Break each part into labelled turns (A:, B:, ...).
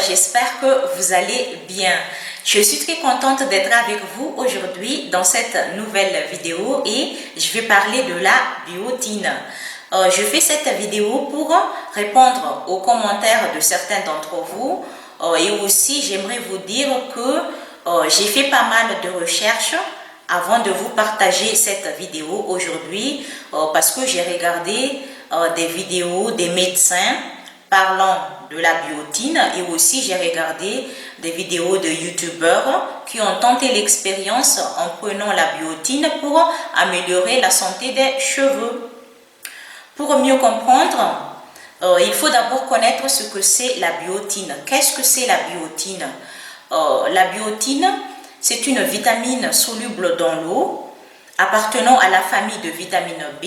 A: j'espère que vous allez bien. Je suis très contente d'être avec vous aujourd'hui dans cette nouvelle vidéo et je vais parler de la biotine. Je fais cette vidéo pour répondre aux commentaires de certains d'entre vous et aussi j'aimerais vous dire que j'ai fait pas mal de recherches avant de vous partager cette vidéo aujourd'hui parce que j'ai regardé des vidéos des médecins parlant de la biotine et aussi j'ai regardé des vidéos de youtubeurs qui ont tenté l'expérience en prenant la biotine pour améliorer la santé des cheveux. Pour mieux comprendre, il faut d'abord connaître ce que c'est la biotine. Qu'est-ce que c'est la biotine? La biotine, c'est une vitamine soluble dans l'eau appartenant à la famille de vitamine B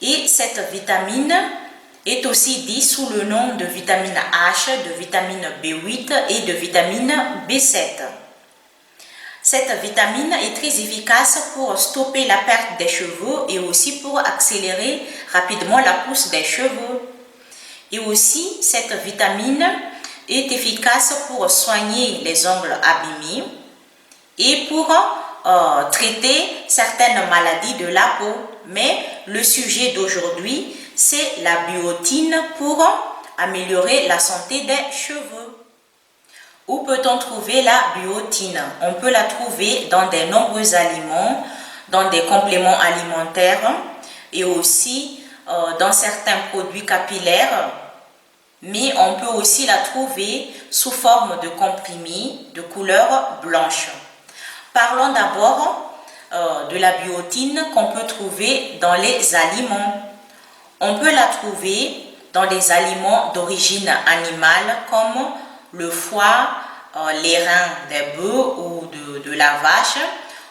A: et cette vitamine est aussi dit sous le nom de vitamine H, de vitamine B8 et de vitamine B7. Cette vitamine est très efficace pour stopper la perte des cheveux et aussi pour accélérer rapidement la pousse des cheveux. Et aussi, cette vitamine est efficace pour soigner les ongles abîmés et pour traiter certaines maladies de la peau. Mais le sujet d'aujourd'hui, c'est la biotine pour améliorer la santé des cheveux. Où peut-on trouver la biotine? On peut la trouver dans de nombreux aliments, dans des compléments alimentaires et aussi dans certains produits capillaires. Mais on peut aussi la trouver sous forme de comprimés de couleur blanche. Parlons d'abord de la biotine qu'on peut trouver dans les aliments. On peut la trouver dans des aliments d'origine animale comme le foie, les reins des bœufs ou de la vache.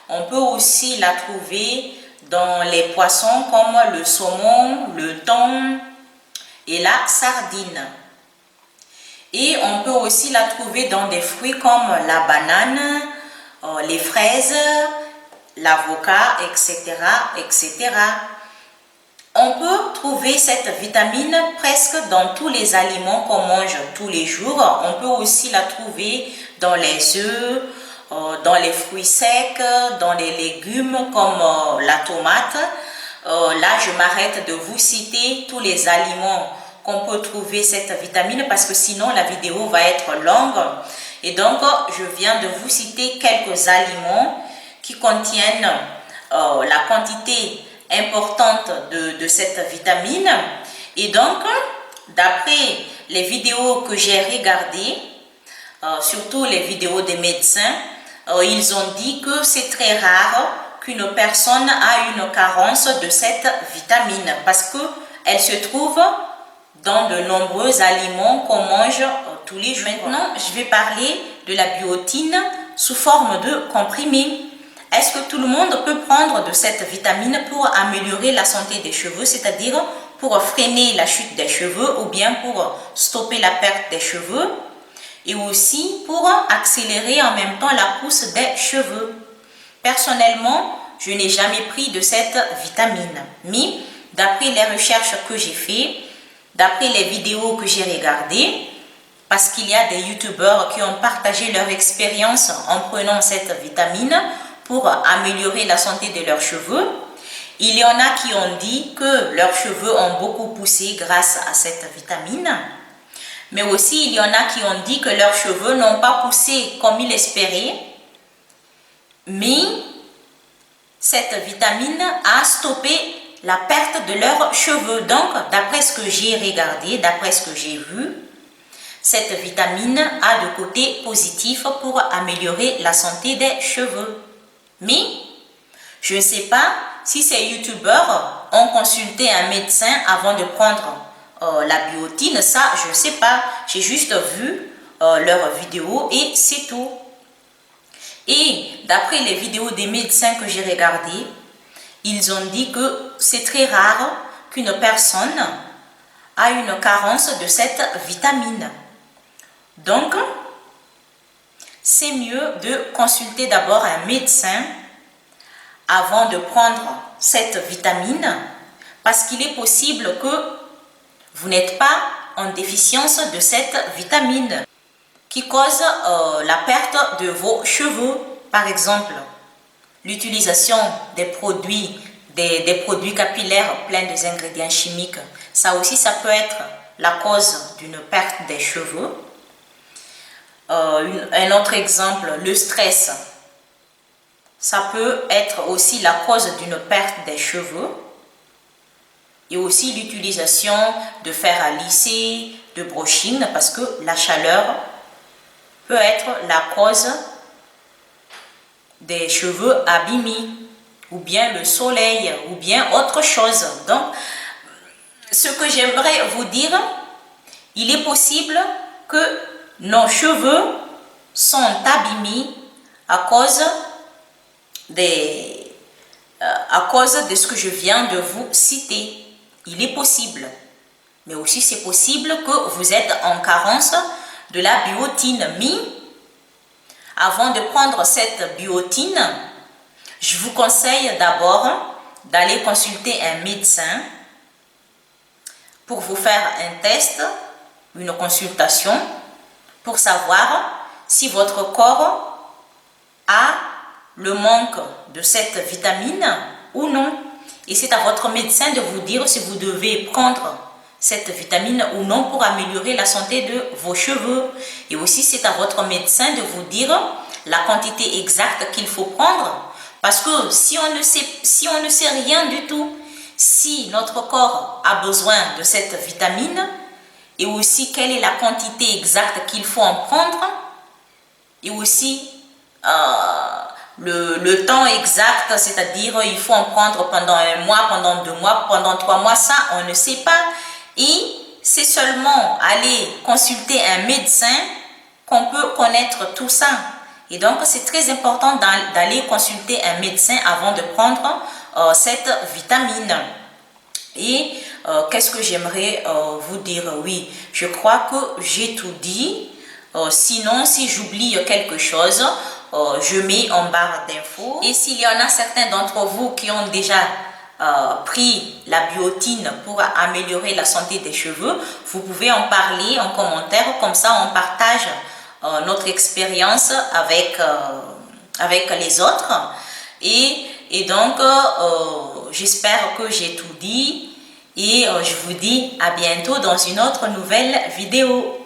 A: On peut aussi la trouver dans les poissons comme le saumon, le thon et la sardine. Et on peut aussi la trouver dans des fruits comme la banane, les fraises, l'avocat, etc., etc. On peut trouver cette vitamine presque dans tous les aliments qu'on mange tous les jours. On peut aussi la trouver dans les œufs, dans les fruits secs, dans les légumes comme la tomate. Là, je m'arrête de vous citer tous les aliments qu'on peut trouver cette vitamine parce que sinon la vidéo va être longue. Et donc, je viens de vous citer quelques aliments qui contiennent la quantité importante de cette vitamine. Et donc, d'après les vidéos que j'ai regardées, surtout les vidéos des médecins, ils ont dit que c'est très rare qu'une personne a une carence de cette vitamine parce qu'elle se trouve dans de nombreux aliments qu'on mange tous les jours. Maintenant, je vais parler de la biotine sous forme de comprimés. Est-ce que tout le monde peut prendre de cette vitamine pour améliorer la santé des cheveux, c'est-à-dire pour freiner la chute des cheveux ou bien pour stopper la perte des cheveux et aussi pour accélérer en même temps la pousse des cheveux? Personnellement, je n'ai jamais pris de cette vitamine, mais d'après les recherches que j'ai faites, d'après les vidéos que j'ai regardées, parce qu'il y a des youtubeurs qui ont partagé leur expérience en prenant cette vitamine pour améliorer la santé de leurs cheveux. Il y en a qui ont dit que leurs cheveux ont beaucoup poussé grâce à cette vitamine. Mais aussi, il y en a qui ont dit que leurs cheveux n'ont pas poussé comme ils espéraient. Mais cette vitamine a stoppé la perte de leurs cheveux. Donc, d'après ce que j'ai regardé, d'après ce que j'ai vu, cette vitamine a de côtés positifs pour améliorer la santé des cheveux. Mais je ne sais pas si ces youtubeurs ont consulté un médecin avant de prendre la biotine. Ça, je ne sais pas. J'ai juste vu leurs vidéos et c'est tout. Et d'après les vidéos des médecins que j'ai regardées, ils ont dit que c'est très rare qu'une personne a une carence de cette vitamine. Donc, c'est mieux de consulter d'abord un médecin avant de prendre cette vitamine parce qu'il est possible que vous n'êtes pas en déficience de cette vitamine. qui causent la perte de vos cheveux. Par exemple, l'utilisation des produits capillaires pleins d'ingrédients chimiques. Ça aussi, ça peut être la cause d'une perte des cheveux. Un autre exemple, le stress. Ça peut être aussi la cause d'une perte des cheveux. Et aussi l'utilisation de fer à lisser, de brushing, parce que la chaleur peut être la cause des cheveux abîmés, ou bien le soleil, ou bien autre chose. Donc, ce que j'aimerais vous dire, il est possible que nos cheveux sont abîmés à cause de ce que je viens de vous citer. Il est possible. Mais aussi, c'est possible que vous êtes en carence de la biotine. Mais avant de prendre cette biotine, je vous conseille d'abord d'aller consulter un médecin pour vous faire un test, une consultation, pour savoir si votre corps a le manque de cette vitamine ou non. Et c'est à votre médecin de vous dire si vous devez prendre cette vitamine ou non pour améliorer la santé de vos cheveux. Et aussi, c'est à votre médecin de vous dire la quantité exacte qu'il faut prendre. Parce que si on ne sait rien du tout, si notre corps a besoin de cette vitamine, et aussi quelle est la quantité exacte qu'il faut en prendre, et aussi le temps exact, c'est-à-dire il faut en prendre pendant 1 mois, pendant 2 mois, pendant 3 mois, ça on ne sait pas. Et c'est seulement aller consulter un médecin qu'on peut connaître tout ça. Et donc c'est très important d'aller consulter un médecin avant de prendre cette vitamine. Et qu'est-ce que j'aimerais vous dire? Oui, je crois que j'ai tout dit. Sinon, si j'oublie quelque chose, je mets en barre d'infos. Et s'il y en a certains d'entre vous qui ont déjà pris la biotine pour améliorer la santé des cheveux, vous pouvez en parler en commentaire. Comme ça, on partage notre expérience avec les autres. Et donc, j'espère que j'ai tout dit. Et je vous dis à bientôt dans une autre nouvelle vidéo.